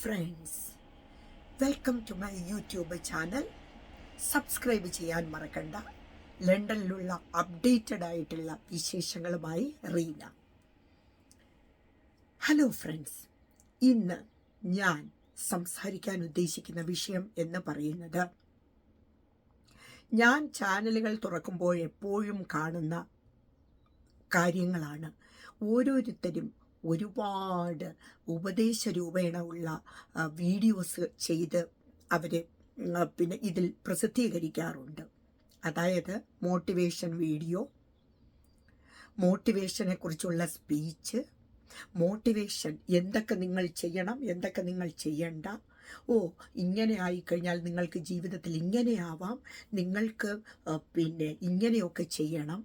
Friends, welcome to my YouTube channel. Subscribe ചെയ്യാൻ മറക്കണ്ട. ലണ്ടനിലുള്ള updated ആയിട്ടുള്ള വിശേഷങ്ങളുമായി റീന. ഹലോ ഫ്രണ്ട്സ്, ഇന്ന് ഞാൻ സംസാരിക്കാൻ ഉദ്ദേശിക്കുന്ന വിഷയം എന്ന് പറയുന്നത്, ഞാൻ ചാനലുകൾ തുറക്കുമ്പോൾ എപ്പോഴും കാണുന്ന കാര്യങ്ങളാണ്. ഓരോരുത്തരും ഒരുപാട് ഉപദേശ രൂപേണ ഉള്ള വീഡിയോസ് ചെയ്ത് അവർ പിന്നെ ഇതിൽ പ്രസിദ്ധീകരിക്കാറുണ്ട്. അതായത് മോട്ടിവേഷൻ വീഡിയോ, മോട്ടിവേഷനെ കുറിച്ചുള്ള സ്പീച്ച്, മോട്ടിവേഷൻ എന്തൊക്കെ നിങ്ങൾ ചെയ്യണം, എന്തൊക്കെ നിങ്ങൾ ചെയ്യണ്ട, ഇങ്ങനെ ആയിക്കഴിഞ്ഞാൽ നിങ്ങൾക്ക് ജീവിതത്തിൽ ഇങ്ങനെയാവാം, നിങ്ങൾക്ക് ഇങ്ങനെയൊക്കെ ചെയ്യണം,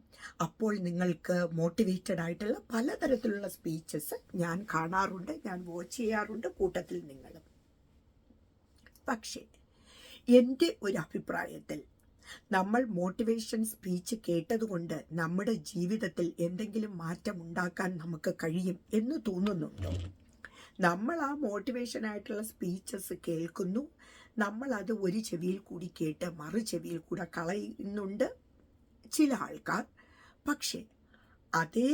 അപ്പോൾ നിങ്ങൾക്ക് മോട്ടിവേറ്റഡ് ആയിട്ടുള്ള പലതരത്തിലുള്ള സ്പീച്ചസ് ഞാൻ കാണാറുണ്ട്, ഞാൻ വാച്ച് ചെയ്യാറുണ്ട്, കൂട്ടത്തിൽ നിങ്ങളും. പക്ഷേ എൻ്റെ ഒരു അഭിപ്രായത്തിൽ നമ്മൾ മോട്ടിവേഷൻ സ്പീച്ച് കേട്ടതുകൊണ്ട് നമ്മുടെ ജീവിതത്തിൽ എന്തെങ്കിലും മാറ്റം ഉണ്ടാക്കാൻ നമുക്ക് കഴിയും എന്ന് തോന്നുന്നുണ്ടോ? നമ്മൾ ആ മോട്ടിവേഷനായിട്ടുള്ള സ്പീച്ചസ് കേൾക്കുന്നു, നമ്മളത് ഒരു ചെവിയിൽ കൂടി കേട്ട് മറു ചെവിയിൽ കൂടെ കളയുന്നുണ്ട് ചില ആൾക്കാർ. പക്ഷേ അതേ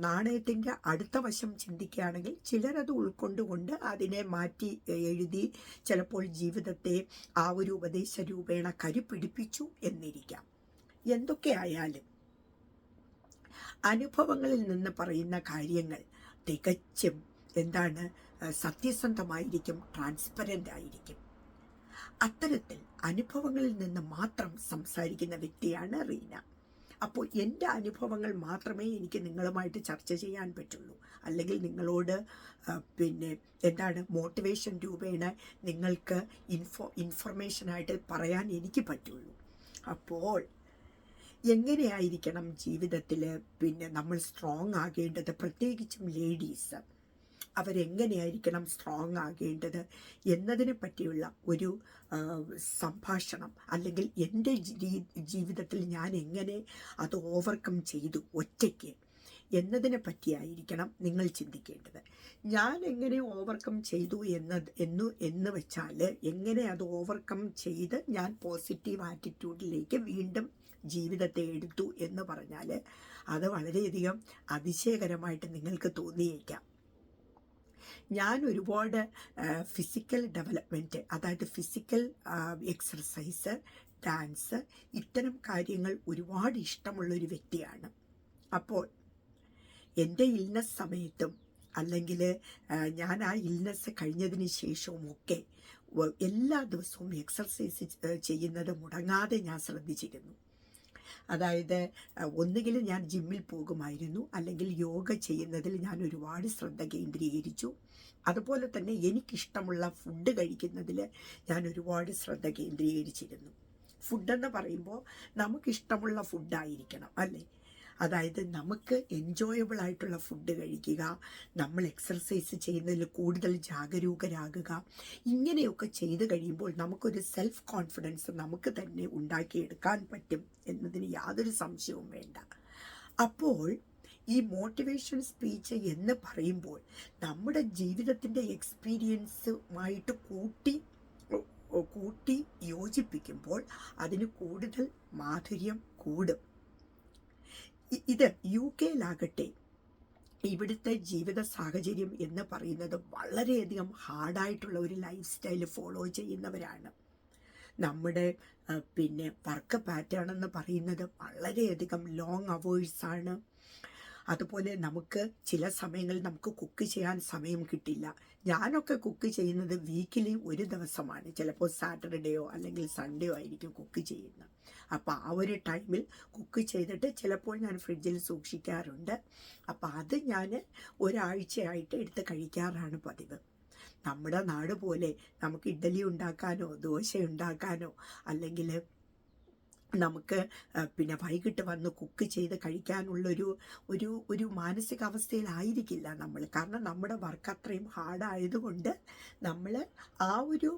നാണയത്തിൻ്റെ അടുത്ത വശം ചിന്തിക്കുകയാണെങ്കിൽ ചിലരത് ഉൾക്കൊണ്ടുകൊണ്ട് അതിനെ മാറ്റി എഴുതി ചിലപ്പോൾ ജീവിതത്തെ ആ ഒരു ഉപദേശ രൂപേണ കരുപിടിപ്പിച്ചു എന്നിരിക്കാം. എന്തൊക്കെയായാലും അനുഭവങ്ങളിൽ നിന്ന് പറയുന്ന കാര്യങ്ങൾ തികച്ചും സത്യസന്ധമായിരിക്കും, ട്രാൻസ്പെറൻ്റ് ആയിരിക്കും. അത്തരത്തിൽ അനുഭവങ്ങളിൽ നിന്ന് മാത്രം സംസാരിക്കുന്ന വ്യക്തിയാണ് റീന. അപ്പോൾ എൻ്റെ അനുഭവങ്ങൾ മാത്രമേ എനിക്ക് നിങ്ങളുമായിട്ട് ചർച്ച ചെയ്യാൻ പറ്റുള്ളൂ, അല്ലെങ്കിൽ നിങ്ങളോട് മോട്ടിവേഷൻ രൂപേണ നിങ്ങൾക്ക് ഇൻഫർമേഷനായിട്ട് പറയാൻ എനിക്ക് പറ്റുള്ളൂ. അപ്പോൾ എങ്ങനെയായിരിക്കണം ജീവിതത്തിൽ നമ്മൾ സ്ട്രോങ് ആകേണ്ടത്, പ്രത്യേകിച്ചും ലേഡീസ് അവരെങ്ങനെയായിരിക്കണം സ്ട്രോങ് ആകേണ്ടത് എന്നതിനെ പറ്റിയുള്ള ഒരു സംഭാഷണം, അല്ലെങ്കിൽ എൻ്റെ ജീവിതത്തിൽ ഞാൻ എങ്ങനെ അത് ഓവർകം ചെയ്തു ഒറ്റയ്ക്ക് എന്നതിനെ പറ്റിയായിരിക്കണം നിങ്ങൾ ചിന്തിക്കേണ്ടത്. ഞാൻ എങ്ങനെ ഓവർകം ചെയ്തു എന്ന് വെച്ചാൽ, എങ്ങനെ അത് ഓവർകം ചെയ്ത് ഞാൻ പോസിറ്റീവ് ആറ്റിറ്റ്യൂഡിലേക്ക് വീണ്ടും ജീവിതത്തെ എടുത്തു എന്ന് പറഞ്ഞാൽ അത് വളരെയധികം അതിശയകരമായിട്ട് നിങ്ങൾക്ക് തോന്നിയേക്കാം. ഞാൻ ഒരുപാട് ഫിസിക്കൽ ഡെവലപ്മെൻറ്റ്, അതായത് ഫിസിക്കൽ എക്സർസൈസ്, ഡാൻസ്, ഇത്തരം കാര്യങ്ങൾ ഒരുപാട് ഇഷ്ടമുള്ളൊരു വ്യക്തിയാണ്. അപ്പോൾ എൻ്റെ ഇൽനെസ് സമയത്തും അല്ലെങ്കിൽ ഞാൻ ആ ഇൽനെസ് കഴിഞ്ഞതിന് ശേഷവും ഒക്കെ എല്ലാ ദിവസവും എക്സർസൈസ് ചെയ്യുന്നത് മുടങ്ങാതെ ഞാൻ ശ്രദ്ധിച്ചിരുന്നു. അതായത് ഒന്നുകിൽ ഞാൻ ജിമ്മിൽ പോകുമായിരുന്നു, അല്ലെങ്കിൽ യോഗ ചെയ്യുന്നതിൽ ഞാൻ ഒരുപാട് ശ്രദ്ധ കേന്ദ്രീകരിച്ചു. അതുപോലെ തന്നെ എനിക്കിഷ്ടമുള്ള ഫുഡ് കഴിക്കുന്നതിൽ ഞാൻ ഒരുപാട് ശ്രദ്ധ കേന്ദ്രീകരിച്ചിരുന്നു. ഫുഡെന്ന് പറയുമ്പോൾ നമുക്കിഷ്ടമുള്ള ഫുഡായിരിക്കണം, അല്ലേ? അതായത് നമുക്ക് എൻജോയബിൾ ആയിട്ടുള്ള ഫുഡ് കഴിക്കുക, നമ്മൾ എക്സർസൈസ് ചെയ്യുന്നതിൽ കൂടുതൽ ജാഗരൂകരാകുക. ഇങ്ങനെയൊക്കെ ചെയ്ത് കഴിയുമ്പോൾ നമുക്കൊരു സെൽഫ് കോൺഫിഡൻസ് നമുക്ക് തന്നെ ഉണ്ടാക്കിയെടുക്കാൻ പറ്റും എന്നതിന് യാതൊരു സംശയവും വേണ്ട. അപ്പോൾ ഈ മോട്ടിവേഷൻ സ്പീച്ച് എന്ന് പറയുമ്പോൾ നമ്മുടെ ജീവിതത്തിൻ്റെ എക്സ്പീരിയൻസുമായിട്ട് കൂട്ടി യോജിപ്പിക്കുമ്പോൾ അതിന് കൂടുതൽ മാധുര്യം കൂടും. ഇത് UK-യിലാകട്ടെ, ഇവിടുത്തെ ജീവിത സാഹചര്യം എന്ന് പറയുന്നത് വളരെയധികം ഹാർഡായിട്ടുള്ള ഒരു ലൈഫ് സ്റ്റൈൽ ഫോളോ ചെയ്യുന്നവരാണ്. നമ്മുടെ വർക്ക് പാറ്റേൺ എന്ന് പറയുന്നത് വളരെയധികം ലോങ് അവേഴ്സാണ്. അതുപോലെ നമുക്ക് ചില സമയങ്ങളിൽ നമുക്ക് കുക്ക് ചെയ്യാൻ സമയം കിട്ടില്ല. ഞാനൊക്കെ കുക്ക് ചെയ്യുന്നത് വീക്കിലി ഒരു ദിവസമാണ്, ചിലപ്പോൾ സാറ്റർഡേയോ അല്ലെങ്കിൽ സൺഡേയോ ആയിരിക്കും കുക്ക് ചെയ്യുന്നത്. അപ്പോൾ ആ ഒരു ടൈമിൽ കുക്ക് ചെയ്തിട്ട് ചിലപ്പോൾ ഞാൻ ഫ്രിഡ്ജിൽ സൂക്ഷിക്കാറുണ്ട്. അപ്പോൾ അത് ഞാൻ ഒരാഴ്ചയായിട്ട് എടുത്ത് കഴിക്കാറാണ് പതിവ്. നമ്മുടെ നാട് പോലെ നമുക്ക് ഇഡ്ഡലി ഉണ്ടാക്കാനോ ദോശ ഉണ്ടാക്കാനോ അല്ലെങ്കിൽ നമുക്ക് വൈകിട്ട് വന്ന് കുക്ക് ചെയ്ത് കഴിക്കാനുള്ളൊരു ഒരു മാനസികാവസ്ഥയിലായിരിക്കില്ല നമ്മൾ. കാരണം നമ്മുടെ വർക്ക് അത്രയും ഹാർഡായതുകൊണ്ട് നമ്മൾ ആ ഒരു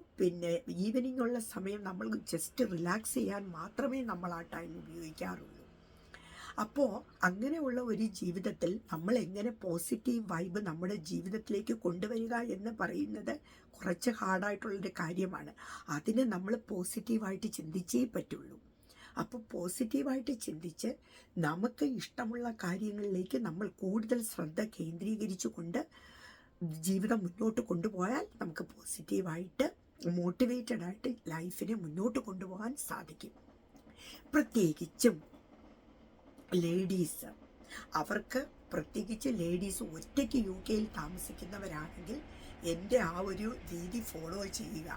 ഈവനിങ് ഉള്ള സമയം നമ്മൾ ജസ്റ്റ് റിലാക്സ് ചെയ്യാൻ മാത്രമേ നമ്മൾ ആ ടൈം ഉപയോഗിക്കാറുള്ളൂ. അപ്പോൾ അങ്ങനെയുള്ള ഒരു ജീവിതത്തിൽ നമ്മൾ എങ്ങനെ പോസിറ്റീവ് വൈബ് നമ്മുടെ ജീവിതത്തിലേക്ക് കൊണ്ടുവരിക എന്ന് പറയുന്നത് കുറച്ച് ഹാർഡായിട്ടുള്ളൊരു കാര്യമാണ്. അതിന് നമ്മൾ പോസിറ്റീവായിട്ട് ചിന്തിച്ചേ പറ്റുള്ളൂ. അപ്പോൾ പോസിറ്റീവായിട്ട് ചിന്തിച്ച് നമുക്ക് ഇഷ്ടമുള്ള കാര്യങ്ങളിലേക്ക് നമ്മൾ കൂടുതൽ ശ്രദ്ധ കേന്ദ്രീകരിച്ചുകൊണ്ട് ജീവിതം മുന്നോട്ട് കൊണ്ടുപോയാൽ നമുക്ക് പോസിറ്റീവായിട്ട് മോട്ടിവേറ്റഡ് ആയിട്ട് ലൈഫിനെ മുന്നോട്ട് കൊണ്ടുപോകാൻ സാധിക്കും. പ്രത്യേകിച്ചും ലേഡീസ്, അവർക്ക് പ്രത്യേകിച്ച് ലേഡീസ് ഒറ്റയ്ക്ക് UK-യിൽ താമസിക്കുന്നവരാണെങ്കിൽ എൻ്റെ ആ ഒരു രീതി ഫോളോ ചെയ്യുക.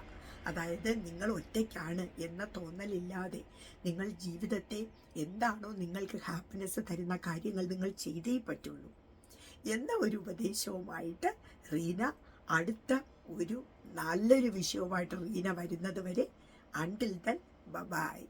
അതായത് നിങ്ങൾ ഒറ്റയ്ക്കാണ് എന്ന തോന്നലില്ലാതെ നിങ്ങൾ ജീവിതത്തെ എന്താണോ നിങ്ങൾക്ക് ഹാപ്പിനെസ് തരുന്ന കാര്യങ്ങൾ നിങ്ങൾ ചെയ്തേ പറ്റുള്ളൂ എന്ന ഒരു ഉപദേശവുമായിട്ട് റീന അടുത്ത ഒരു നല്ലൊരു വിഷയവുമായിട്ട് റീന വരുന്നത് വരെ, അണ്ടിൽ ദെൻ ബൈ.